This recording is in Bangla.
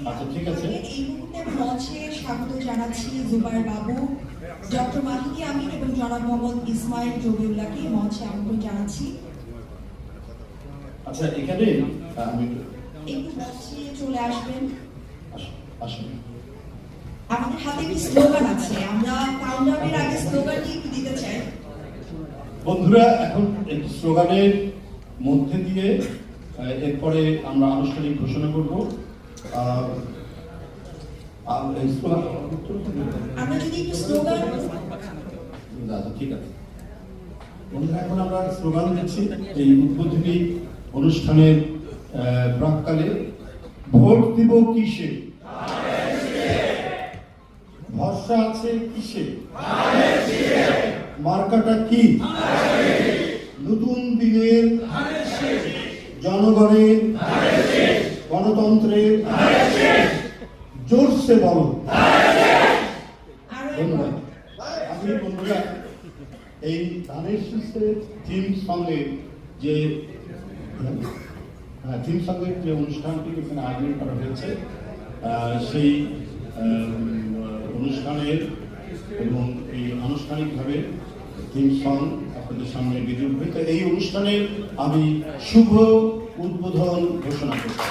আচ্ছা ঠিক আছে। এই মুহূর্তে মঞ্চে স্বাগত জানাচ্ছি জুবাইর বাবু, ডক্টর মাহিদি আমিন এবং জনাব মোহাম্মদ ইসমাইল জবিউল্লাহকে মঞ্চে আমন্ত্রণ জানাচ্ছি। আচ্ছা এখানে আমি একটু মঞ্চে চলে আসবেন। আসুন। আমাদের হাতে একটি স্লোগান আছে, আমরা কাউন্টডাউনের আগে স্লোগানটি একটু দিতে চাই। বন্ধুরা এখন একটি স্লোগানের মধ্যে দিয়ে এরপরে আমরা আনুষ্ঠানিক ঘোষণা করব। আমরা যদি একটু স্লোগান, ঠিক আছে বন্ধুরা, এখন আমরা স্লোগান দিচ্ছি এই উদ্বোধনী অনুষ্ঠানের প্রাক্কালে। ভোট দিব কিসে, ভরসা আছে কিসে, মার্কাটা কি, নতুন দিনের জনগণের গণতন্ত্রের জোরসে বলো। ধন্যবাদ। আমি বন্ধুরা এই ধানের শীষের থিম সঙ্গের যে অনুষ্ঠানটি এখানে আয়োজন করা হয়েছে সেই অনুষ্ঠানের এবং এই আনুষ্ঠানিকভাবে থিম সং আপনাদের সামনে বেজে উঠবে। এই অনুষ্ঠানের আমি শুভ উদ্বোধন ঘোষণা করছি।